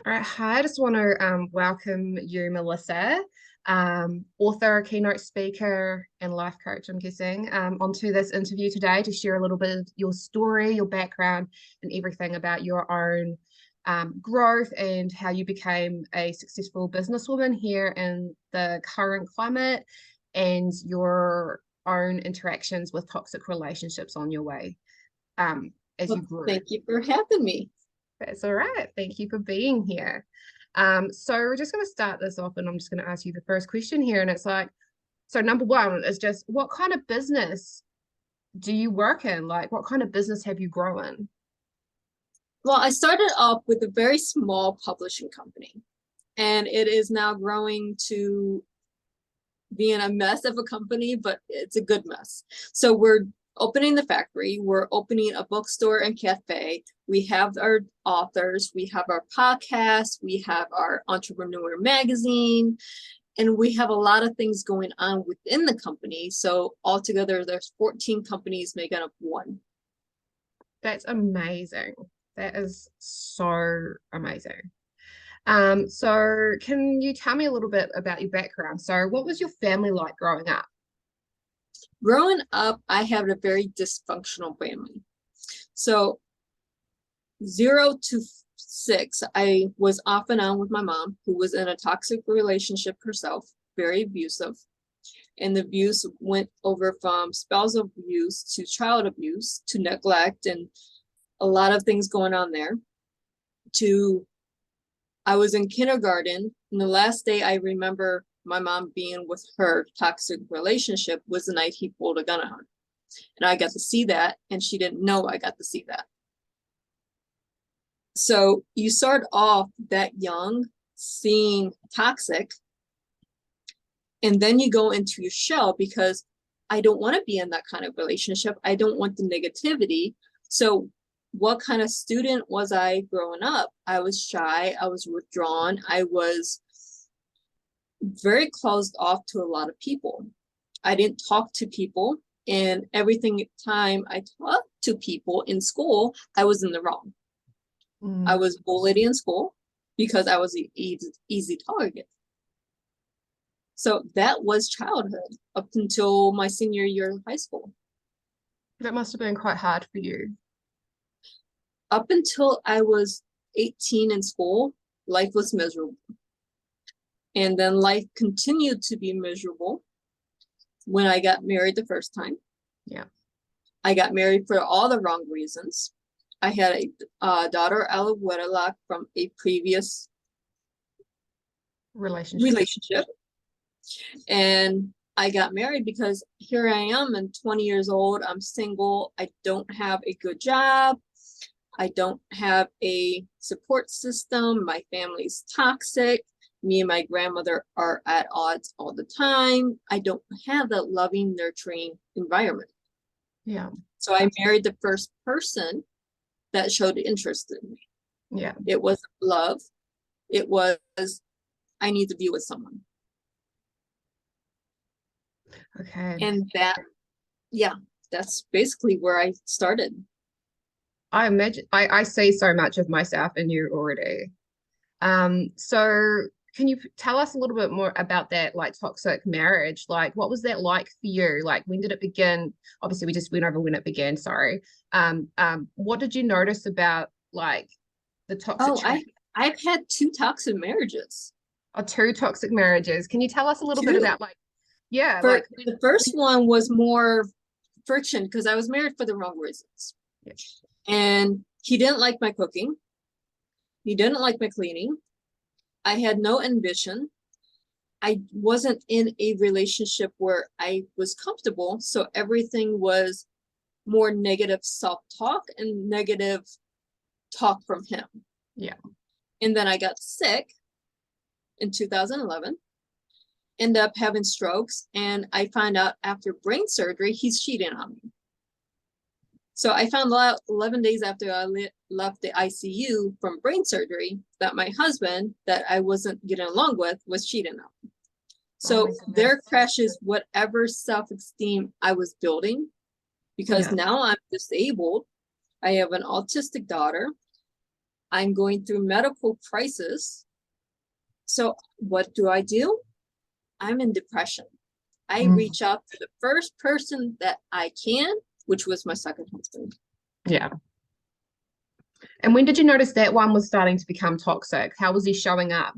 All right, hi. I just want to welcome you, Melissa, author, keynote speaker, and life coach, I'm guessing, onto this interview today to share a little bit of your story, your background, and everything about your own growth and how you became a successful businesswoman here in the current climate and your own interactions with toxic relationships on your way as Well, you grew. thank you for having me. That's all right. Thank you for being here. So we're just going to start this off, and I'm just going to ask you the first question here. And it's like, so number one is just what kind of business do you work in? Like, what kind of business have you grown? Well, I started off with a very small publishing company, and it is now growing to being a mess of a company, but it's a good mess. So we're opening the factory, we're opening a bookstore and cafe. We have our authors, we have our podcast, we have our entrepreneur magazine, and we have a lot of things going on within the company. So altogether, there's 14 companies making up one. That's amazing. That is so amazing. So can you tell me a little bit about your background? So what was your family like growing up? Growing up, I had a very dysfunctional family. So 0 to 6, I was off and on with my mom, who was in a toxic relationship herself, very abusive. And the abuse went over from spousal abuse to child abuse to neglect and a lot of things going on there. To I was in kindergarten, and the last day I remember my mom being with her toxic relationship was the night he pulled a gun on her. And I got to see that, and she didn't know I got to see that. So you start off that young, seeing toxic, and then you go into your shell because I don't want to be in that kind of relationship. I don't want the negativity. So what kind of student was I growing up? I was shy, I was withdrawn, I was very closed off to a lot of people. I didn't talk to people, and everything time I talked to people in school, I was in the wrong. I Mm, was bullied in school because I was an easy target. So that was childhood up until my senior year of high school. that must have been quite hard for you. Up until I was 18 in school, life was miserable. And then life continued to be miserable when I got married the first time. Yeah. I got married for all the wrong reasons. I had a daughter out of wedlock from a previous Relationship. relationship. And I got married because here I am, and 20 years old. I'm single. I don't have a good job. I don't have a support system. My family's toxic. Me and my grandmother are at odds all the time. I don't have that loving, nurturing environment. Yeah. So I married the first person that showed interest in me. Yeah. It was love. It was, I need to be with someone. Okay. And that, yeah, that's basically where I started. I imagine I see so much of myself in you already. So can you tell us a little bit more about that like toxic marriage? Like what was that like for you? Like when did it begin? Obviously we just went over when it began, sorry. What did you notice about like the toxic Oh, trait I've had 2 toxic marriages. or two toxic marriages? Can you tell us a little bit Two. about like yeah, For like the first one was more friction because I was married for the wrong reasons. yeah, And he didn't like my cooking. He didn't like my cleaning. I had no ambition. I wasn't in a relationship where I was comfortable. So everything was more negative self-talk and negative talk from him. yeah. And then I got sick in 2011, ended up having strokes, and I found out after brain surgery, he's cheating on me. So I found out 11 days after I left the ICU from brain surgery that my husband, that I wasn't getting along with, was cheating on me. Oh my So goodness. there crashes whatever self-esteem I was building, because Yeah. now I'm disabled. I have an autistic daughter. I'm going through medical crisis. So what do? I'm in depression. I reach out to the first person that I can, which was my second husband. Yeah. And when did you notice that one was starting to become toxic? How was he showing up?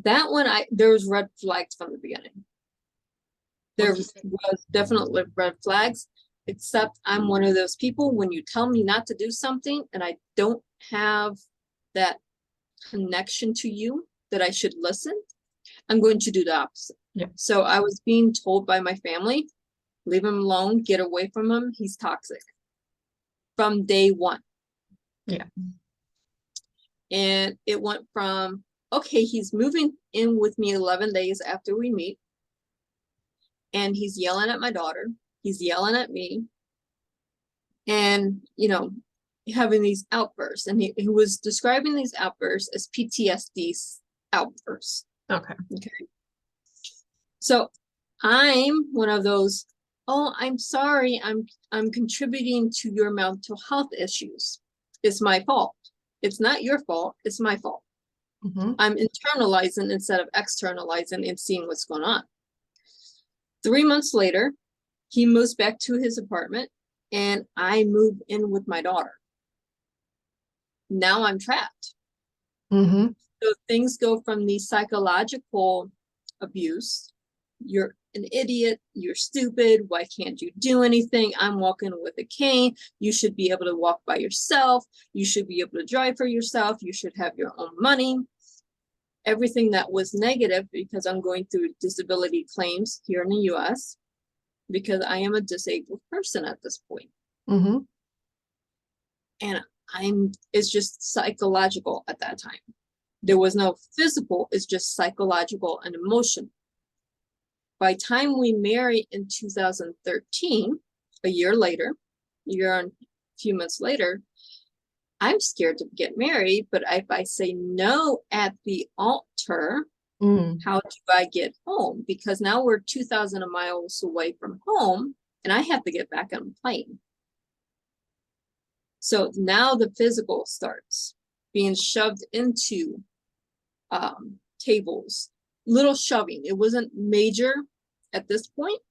That one, there was red flags from the beginning. There was definitely red flags, except I'm one of those people, when you tell me not to do something and I don't have that connection to you that I should listen, I'm going to do the opposite. Yeah. So I was being told by my family, leave him alone, get away from him, he's toxic. From day one. Yeah. And it went from, okay, he's moving in with me 11 days after we meet. And he's yelling at my daughter. He's yelling at me. And, having these outbursts. And he was describing these outbursts as PTSD outbursts. Okay. So I'm one of those, oh, I'm sorry, I'm contributing to your mental health issues. It's my fault. It's not your fault, it's my fault. I'm internalizing instead of externalizing and seeing what's going on. 3 months later, he moves back to his apartment and I move in with my daughter. Now I'm trapped. So things go from the psychological abuse, you're an idiot, you're stupid, why can't you do anything? I'm walking with a cane, you should be able to walk by yourself, you should be able to drive for yourself, you should have your own money. Everything that was negative, because I'm going through disability claims here in the US, because I am a disabled person at this point. And it's just psychological at that time. There was no physical, it's just psychological and emotional. By the time we married in 2013, a year and a few months later, I'm scared to get married, but if I say no at the altar, how do I get home? Because now we're 2,000 miles away from home and I have to get back on a plane. So now the physical starts being shoved into tables, little shoving. It wasn't major at this point,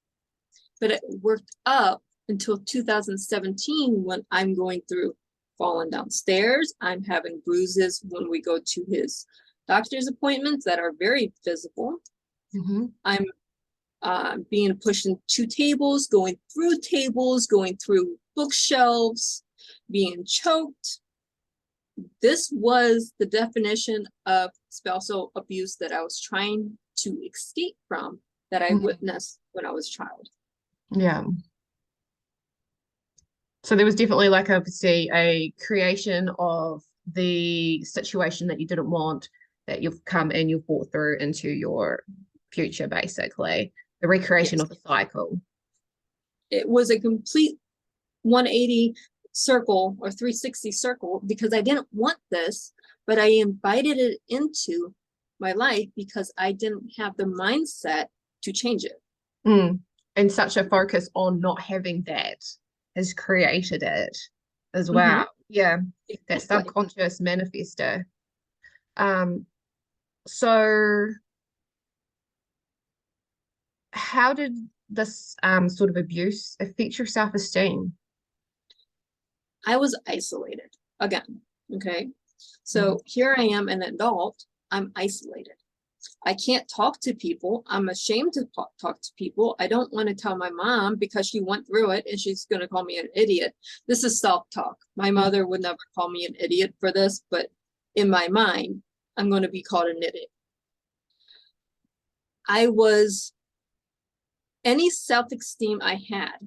but it worked up until 2017 when I'm going through falling downstairs. I'm having bruises when we go to his doctor's appointments that are very physical. I'm being pushed into tables, going through bookshelves, being choked. This was the definition of spousal abuse that I was trying to escape from, that I witnessed when I was a child. Yeah. So there was definitely obviously a creation of the situation that you didn't want, that you've come and you've brought through into your future, basically. The recreation of the cycle. It was a complete 180 circle or 360 circle, because I didn't want this, but I invited it into my life because I didn't have the mindset to change it. And such a focus on not having that has created it as well. Yeah, that subconscious manifester. So how did this sort of abuse affect your self-esteem? I was isolated again. Okay. So here I am, an adult, I'm isolated. I can't talk to people. I'm ashamed to talk to people. I don't want to tell my mom because she went through it and she's going to call me an idiot. This is self-talk. My mother would never call me an idiot for this, but in my mind, I'm going to be called an idiot. Any self-esteem I had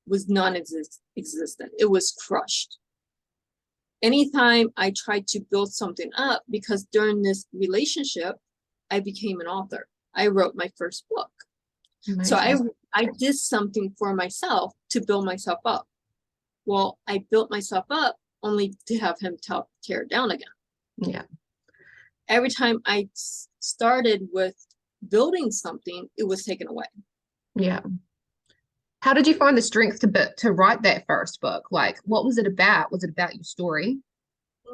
was non-existent. It was crushed. Anytime I tried to build something up, because during this relationship, I became an author. I wrote my first book. Amazing. So I did something for myself to build myself up. Well, I built myself up only to have him tear it down again. Yeah. Every time I started with building something, it was taken away. Yeah. How did you find the strength to write that first book? What was it about? Was it about your story?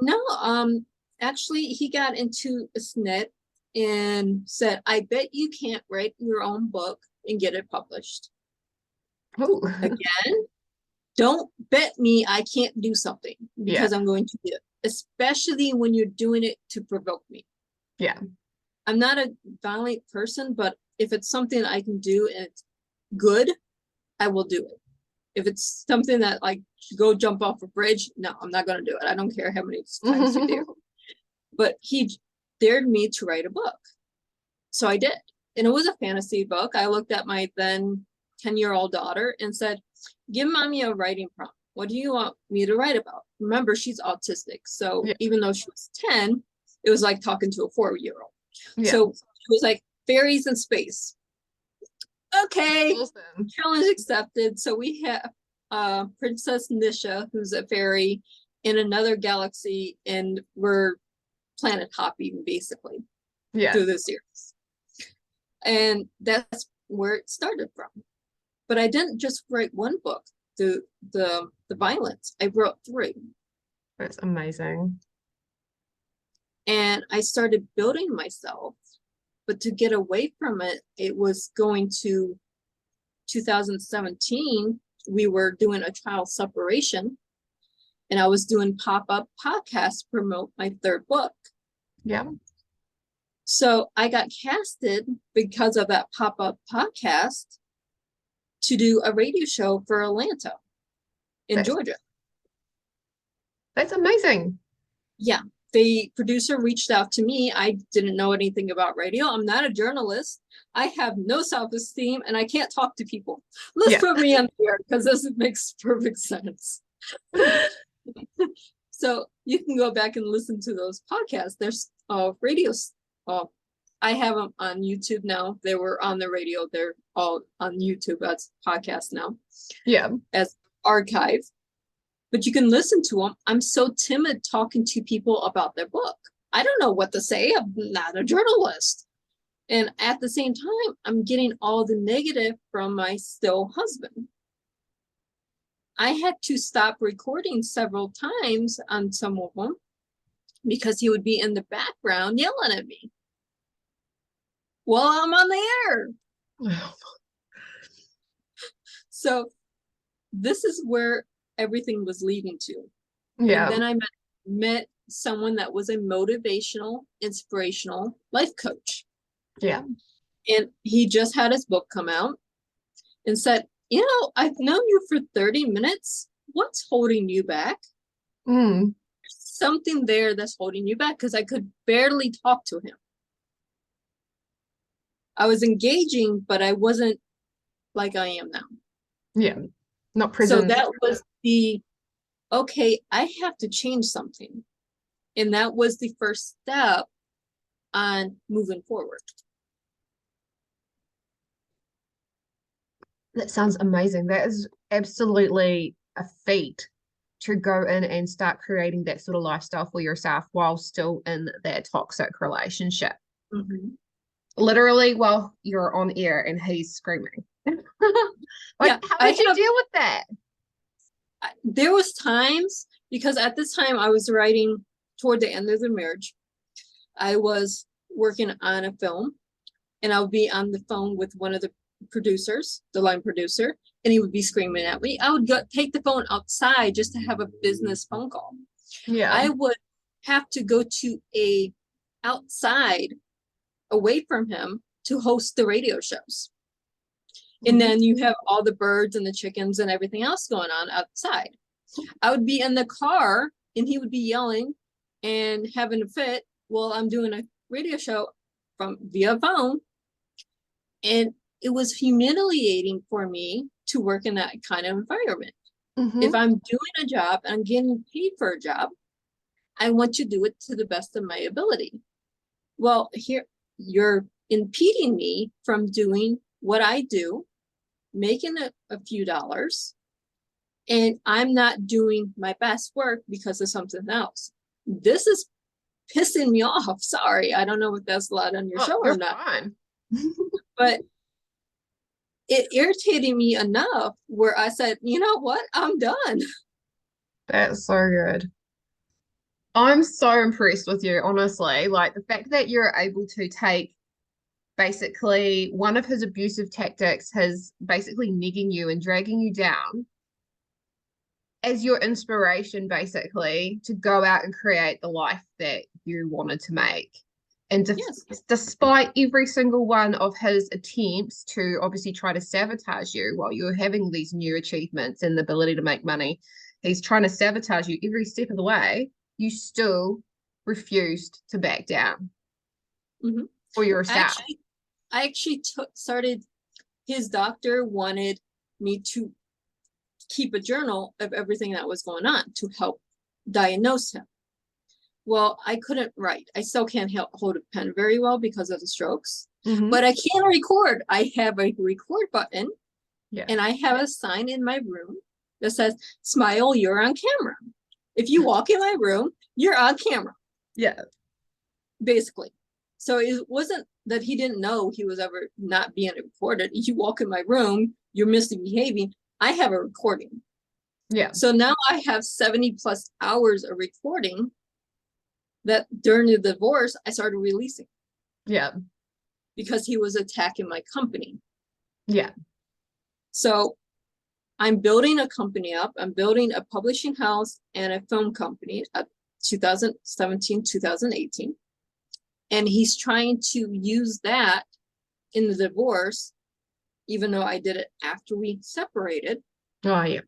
No, actually he got into a snit and said, I bet you can't write your own book and get it published. Oh, Again, don't bet me I can't do something yeah, because I'm going to do it, especially when you're doing it to provoke me. yeah. I'm not a violent person, but if it's something I can do and it's good, I will do it. If it's something that like go jump off a bridge, no, I'm not going to do it. I don't care how many times you dare. But he dared me to write a book. So I did. And it was a fantasy book. I looked at my then 10-year-old daughter and said, give mommy a writing prompt. What do you want me to write about? Remember, she's autistic. So Yeah, even though she was 10, it was like talking to a 4-year-old. yeah. So it was like fairies in space. Okay, Awesome. challenge accepted. So we have Princess Nisha, who's a fairy in another galaxy, and we're planet hopping basically Yeah, through the series. And that's where it started from. But I didn't just write one book, the violence. I wrote 3. that's amazing. And I started building myself. But to get away from it, it was going to 2017. We were doing a trial separation. And I was doing pop-up podcasts to promote my 3rd book. Yeah. So I got casted because of that pop-up podcast to do a radio show for Atlanta in That's Georgia. that's amazing. Yeah, the producer reached out to me. I didn't know anything about radio. I'm not a journalist. I have no self-esteem and I can't talk to people. Let's Yeah. put me on here because this makes perfect sense. So you can go back and listen to those podcasts. There's radios. I have them on YouTube now. They were on the radio. They're all on YouTube as podcasts now. Yeah. As archive. But you can listen to them. I'm so timid talking to people about their book. I don't know what to say. I'm not a journalist. And at the same time, I'm getting all the negative from my still husband. I had to stop recording several times on some of them because he would be in the background yelling at me. Well, I'm on the air. So this is where everything was leading to. Yeah. And then I met someone that was a motivational, inspirational life coach. Yeah. And he just had his book come out and said, you know, I've known you for 30 minutes. What's holding you back? Mm. There's something there that's holding you back because I could barely talk to him. I was engaging, but I wasn't like I am now. Yeah. Not So present. that was the, okay, I have to change something. And that was the first step on moving forward. That sounds amazing. That is absolutely a feat to go in and start creating that sort of lifestyle for yourself while still in that toxic relationship. Mm-hmm. Literally while you're on air and he's screaming. Like, Yeah, how did you deal with that? There was times, because at this time I was writing toward the end of the marriage. I was working on a film and I would be on the phone with one of the producers, the line producer, and he would be screaming at me. I would go take the phone outside just to have a business phone call. Yeah. I would have to go to a outside away from him to host the radio shows. And then you have all the birds and the chickens and everything else going on outside. I would be in the car and he would be yelling and having a fit while I'm doing a radio show from via phone. And it was humiliating for me to work in that kind of environment. Mm-hmm. If I'm doing a job and I'm getting paid for a job, I want to do it to the best of my ability. Well, here you're impeding me from doing what I do, making a few dollars, and I'm not doing my best work because of something else. This is pissing me off. Sorry, I don't know if that's allowed on your show or not. Fine. But it irritated me enough where I said, you know what, I'm done. That's so good. I'm so impressed with you, honestly. Like the fact that you're able to take basically one of his abusive tactics, his basically negging you and dragging you down as your inspiration, basically, to go out and create the life that you wanted to make. And Yes. despite every single one of his attempts to obviously try to sabotage you while you're having these new achievements and the ability to make money, he's trying to sabotage you every step of the way. You still refused to back down Mhm. for yourself. I actually started, his doctor wanted me to keep a journal of everything that was going on to help diagnose him. Well, I couldn't write. I still can't hold a pen very well because of the strokes, Mm-hmm. but I can record. I have a record button, Yeah. and I have a sign in my room that says, "Smile, you're on camera." If you walk in my room, you're on camera, Yeah. basically. So it wasn't that he didn't know he was ever not being recorded. If you walk in my room, you're misbehaving. I have a recording. Yeah. So now I have 70 plus hours of recording that during the divorce, I started releasing Yeah. because he was attacking my company. Yeah. So I'm building a company up. I'm building a publishing house and a film company at 2017, 2018. And he's trying to use that in the divorce, even though I did it after we separated. Oh, yeah.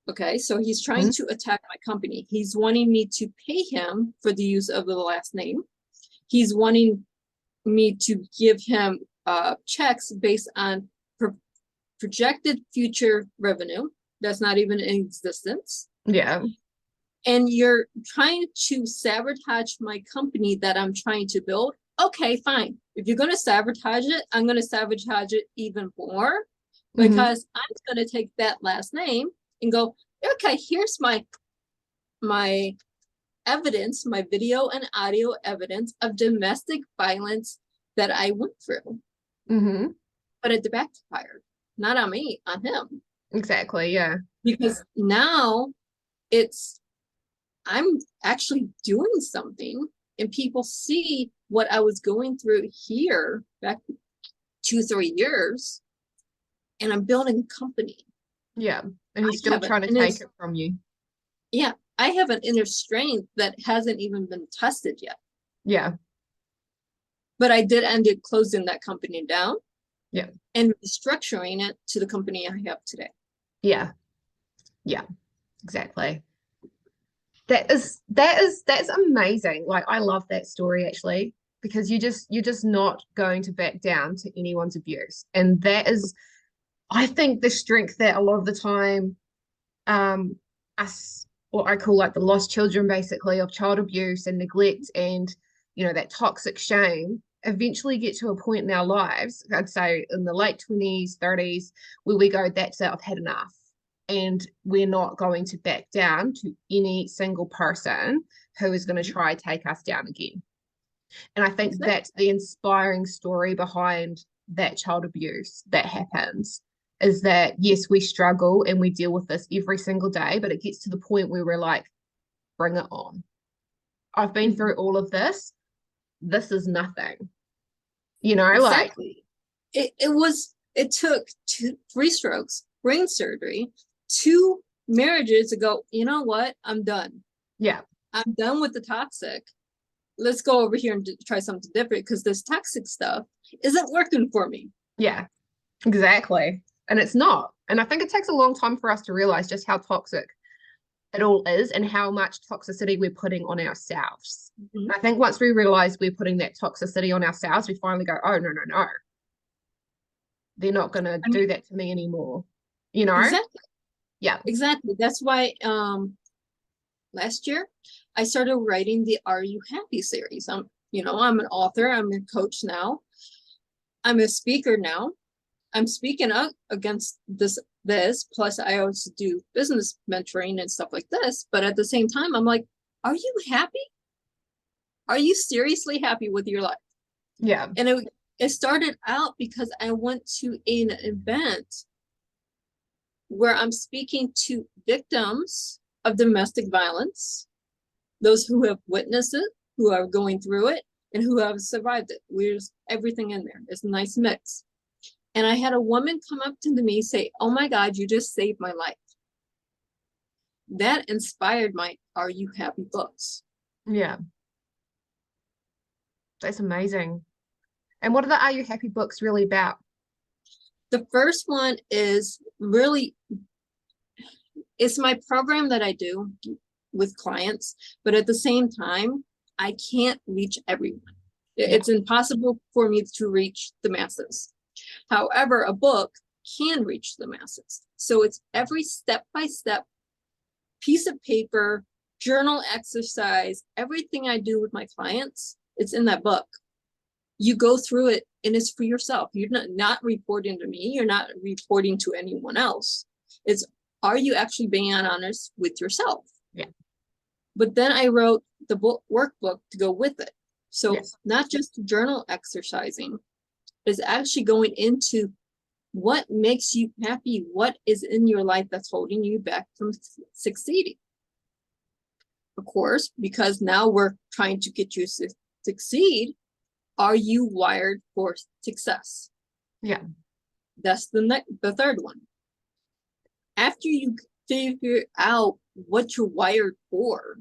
Okay, so he's trying Mm-hmm. to attack my company. He's wanting me to pay him for the use of the last name. He's wanting me to give him checks based on projected future revenue that's not even in existence. Yeah. And you're trying to sabotage my company that I'm trying to build. Okay, fine. If you're going to sabotage it, I'm going to sabotage it even more, Mm-hmm. because I'm going to take that last name and go, okay, here's my evidence, my video and audio evidence of domestic violence that I went through. Mm-hmm. But it backfired, not on me, on him. Exactly. Yeah. Because now it's, I'm actually doing something, and people see what I was going through here back 2-3 years, and I'm building a company. Yeah. And he's I still have trying to take it from you. Yeah, I have an inner strength that hasn't even been tested yet. Yeah. But I did end up closing that company down. Yeah. And restructuring it to the company I have today. Yeah. Yeah. Exactly. That's amazing. Like I love that story actually, because you're just not going to back down to anyone's abuse. And that is, I think, the strength that a lot of the time us, what I call like the lost children basically of child abuse and neglect and that toxic shame eventually get to a point in our lives, I'd say in the late 20s, 30s, where we go, that's it, I've had enough. And we're not going to back down to any single person who is going to try to take us down again. And I think Exactly. that's the inspiring story behind that child abuse that happens, is that yes, we struggle and we deal with this every single day, but it gets to the point where we're like, bring it on. I've been through all of this. This is nothing. Like, Exactly. It took 3 strokes, brain surgery, 2 marriages to go, you know what? I'm done. yeah, I'm done with the toxic. Let's go over here and try something different, because this toxic stuff isn't working for me. yeah, exactly. And it's not. And I think it takes a long time for us to realize just how toxic it all is and how much toxicity we're putting on ourselves. Mm-hmm. I think once we realize we're putting that toxicity on ourselves, we finally go, oh, no, no, no. They're not going to do that to me anymore. Exactly. Yeah. Exactly. That's why last year I started writing the Are You Happy series. I'm an author, I'm a coach now. I'm a speaker now. I'm speaking up against this, plus I also do business mentoring and stuff like this. But at the same time, I'm like, are you happy? Are you seriously happy with your life? Yeah. And it started out because I went to an event where I'm speaking to victims of domestic violence those who have witnessed it, who are going through it, and who have survived it. There's everything in there. It's a nice mix. And I had a woman come up to me say, "Oh my God, you just saved my life." That inspired my Are You Happy books. Yeah. That's amazing. And what are the Are You Happy books really about? The first one is really, it's my program that I do with clients, but at the same time, I can't reach everyone. It's impossible for me to reach the masses. However, a book can reach the masses. So it's every step-by-step piece of paper, journal exercise, everything I do with my clients, it's in that book. You go through it and it's for yourself. You're not reporting to me. You're not reporting to anyone else. It's, are you actually being honest with yourself? Yeah. But then I wrote the book workbook to go with it. So yes. Not just journal exercising, it's actually going into what makes you happy, what is in your life that's holding you back from succeeding. Of course, because now we're trying to get you to succeed, are you wired for success? Yeah. That's the third one. After you figure out what you're wired for,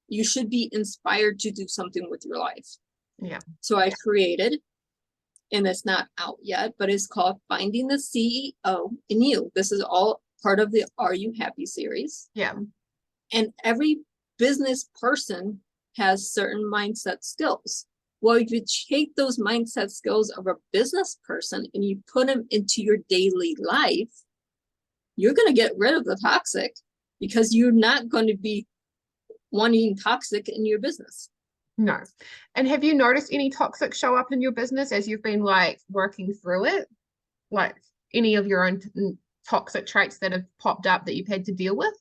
you should be inspired to do something with your life. Yeah. So I created, and it's not out yet, but it's called Finding the CEO in You. This is all part of the Are You Happy series. Yeah. And every business person has certain mindset skills. Well, if you take those mindset skills of a business person and you put them into your daily life, you're going to get rid of the toxic, because you're not going to be wanting toxic in your business. No. And have you noticed any toxic show up in your business as you've been like working through it? Like any of your own toxic traits that have popped up that you've had to deal with?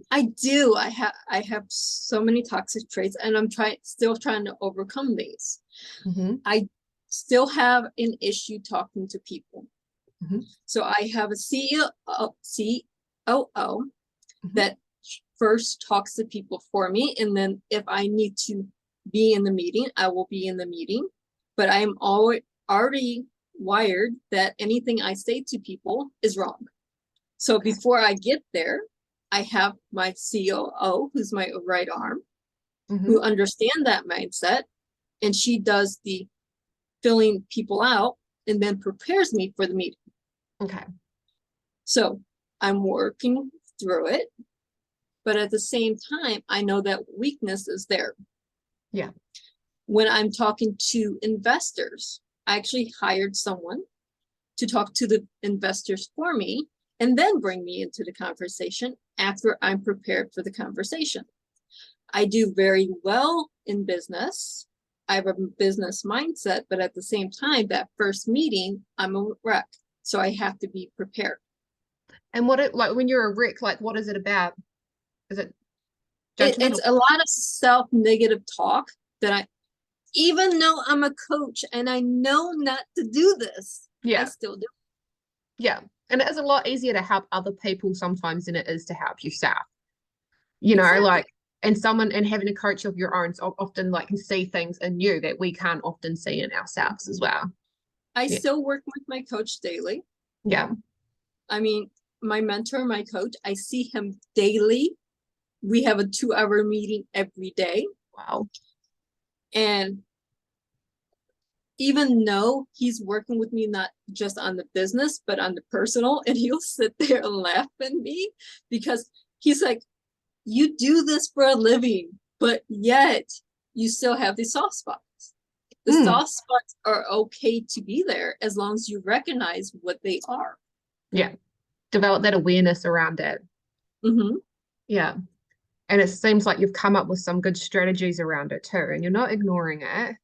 I do. I have so many toxic traits, and I'm still trying to overcome these. Mm-hmm. I still have an issue talking to people. Mm-hmm. So I have a COO Mm-hmm. that first talks to people for me, and then if I need to be in the meeting, I will be in the meeting. But I am already wired that anything I say to people is wrong. So before I get there, I have my COO, who's my right arm, Mm-hmm. who understands that mindset, and she does the filling people out and then prepares me for the meeting. Okay. So I'm working through it, but at the same time, I know that weakness is there. Yeah. When I'm talking to investors, I actually hired someone to talk to the investors for me and then bring me into the conversation after I'm prepared for the conversation. I do very well in business. I have a business mindset, but at the same time, that first meeting, I'm a wreck. So I have to be prepared. And what it like when you're a wreck, like what is it about? Is it It's a lot of self-negative talk that even though I'm a coach and I know not to do this, I still do. Yeah. And it is a lot easier to help other people sometimes than it is to help yourself. You know, Exactly. like, and having a coach of your own often like can see things in you that we can't often see in ourselves as well. I still work with my coach daily. Yeah. I mean, my mentor, my coach, I see him daily. We have a 2-hour meeting every day. Wow. And even though he's working with me, not just on the business, but on the personal, and he'll sit there and laugh at me because he's like, you do this for a living, but yet you still have these soft spots. The soft spots are okay to be there as long as you recognize what they are. Yeah. Develop that awareness around it. Mm-hmm. Yeah. And it seems like you've come up with some good strategies around it too, and you're not ignoring it.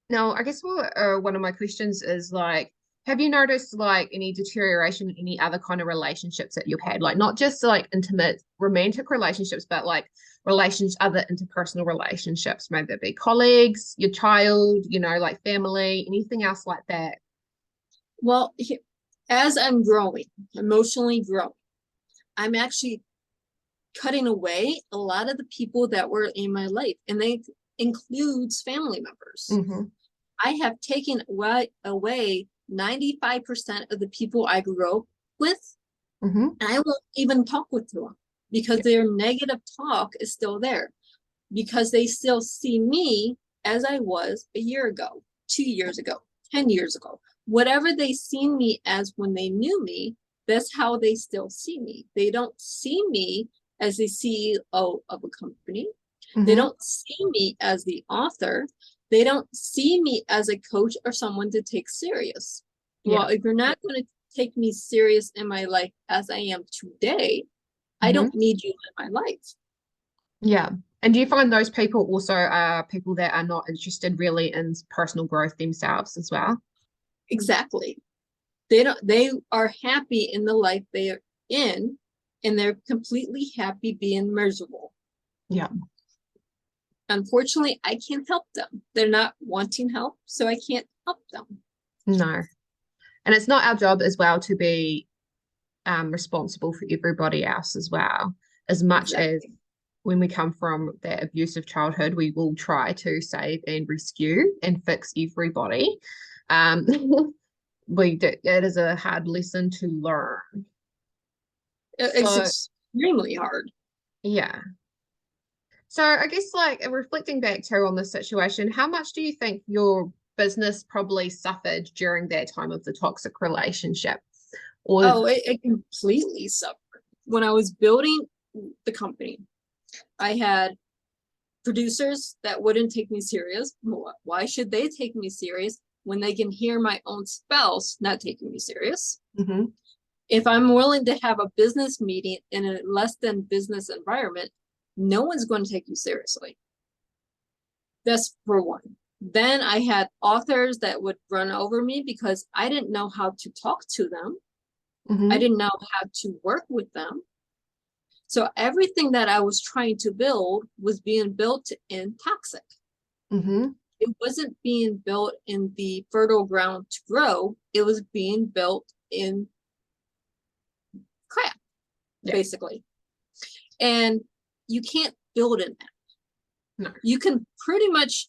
Now, I guess one of my questions is like, have you noticed like any deterioration in any other kind of relationships that you've had? Like not just like intimate romantic relationships, but like other interpersonal relationships, maybe it be colleagues, your child, you know, like family, anything else like that? Well, As I'm growing, emotionally growing, I'm actually cutting away a lot of the people that were in my life, and they includes family members. Mm-hmm. I have taken away 95% of the people I grew up with, Mm-hmm. and I won't even talk with them because Yeah. their negative talk is still there, because they still see me as I was a year ago, 2 years ago, 10 years ago. Whatever they seen me as when they knew me, that's how they still see me. They don't see me as the CEO of a company. They Mm-hmm. don't see me as the author. They don't see me as a coach or someone to take serious. Yeah. Well, if you're not going to take me serious in my life as I am today, I Mm-hmm. don't need you in my life. Yeah. And do you find those people also are people that are not interested really in personal growth themselves as well? Exactly. They are happy in the life they are in, and they're completely happy being miserable. Yeah. Unfortunately, I can't help them. They're not wanting help, so I can't help them. No. And it's not our job as well to be responsible for everybody else as well. As much as Exactly. when we come from that abusive childhood, we will try to save and rescue and fix everybody. Um, it is a hard lesson to learn. It's So extremely hard. yeah. So I guess like reflecting back too on the situation, how much do you think your business probably suffered during that time of the toxic relationship? Or Oh, it completely suffered. When I was building the company, I had producers that wouldn't take me serious. Why should they take me serious when they can hear my own spouse not taking me serious? Mhm. If I'm willing to have a business meeting in a less than business environment, no one's going to take you seriously. That's for one. Then I had authors that would run over me because I didn't know how to talk to them. I Mhm. didn't know how to work with them. So everything that I was trying to build was being built in toxic. Mhm. It wasn't being built in the fertile ground to grow. It was being built in crap, Yeah. basically. And you can't build in that. No. You can pretty much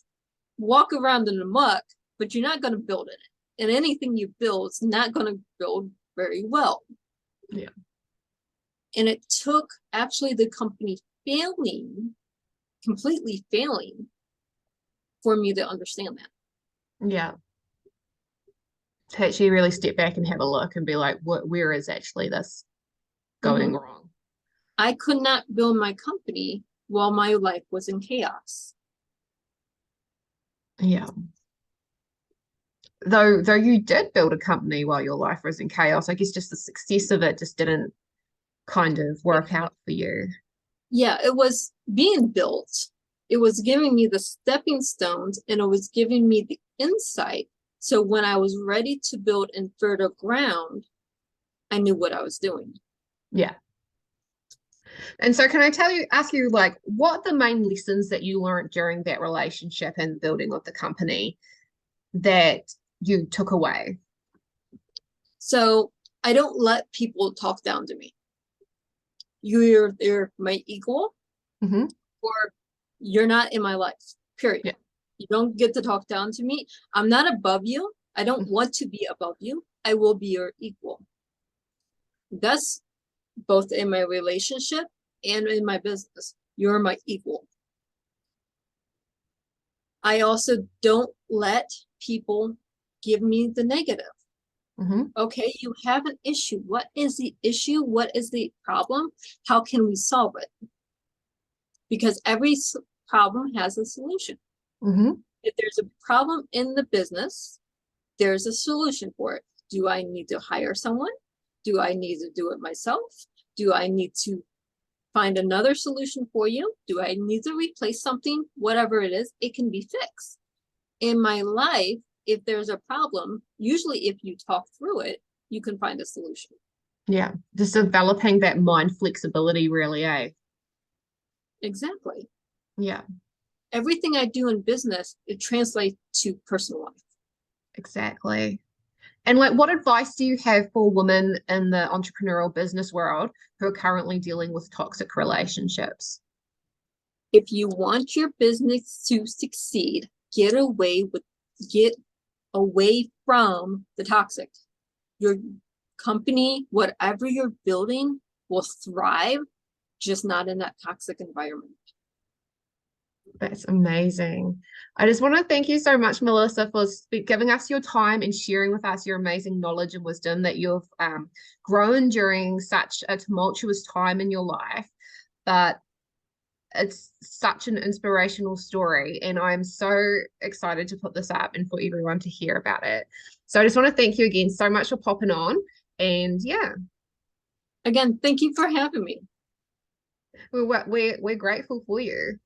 walk around in the muck, but you're not going to build in it. And anything you build is not going to build very well. Yeah. And it took actually the company failing, completely failing, for me to understand that. Yeah. To actually really step back and have a look and be like, where is actually this going Mhm. wrong? I could not build my company while my life was in chaos. Yeah. Though you did build a company while your life was in chaos, I guess just the success of it just didn't kind of work out for you. Yeah, it was being built. It was giving me the stepping stones, and it was giving me the insight. So when I was ready to build in fertile ground, I knew what I was doing. Yeah. And so can I ask you like what the main lessons that you learned during that relationship and building of the company that you took away? So I don't let people talk down to me. You're my equal, Hmm. or you're not in my life, period. Yeah. You don't get to talk down to me. I'm not above you. I don't want to be above you. I will be your equal. That's both in my relationship and in my business. You're my equal. I also don't let people give me the negative. Hmm. Okay, you have an issue. What is the issue? What is the problem? How can we solve it? Because every problem has a solution. Hmm. If there's a problem in the business, there's a solution for it. Do I need to hire someone? Do I need to do it myself? Do I need to find another solution for you? Do I need to replace something? Whatever it is, it can be fixed. In my life, if there's a problem, usually if you talk through it, you can find a solution. Yeah. Just developing that mind flexibility really, eh? Exactly. Yeah, Everything I do in business, it translates to personal life. exactly. And like, what advice do you have for women in the entrepreneurial business world who are currently dealing with toxic relationships? If you want your business to succeed, get away from the toxic. Your company, whatever you're building, will thrive, just not in that toxic environment. That's amazing. I just want to thank you so much, Melisa, for giving us your time and sharing with us your amazing knowledge and wisdom that you've grown during such a tumultuous time in your life. But it's such an inspirational story, and I'm so excited to put this up and for everyone to hear about it. So I just want to thank you again so much for popping on. And yeah, Again, thank you for having me. we're grateful for you.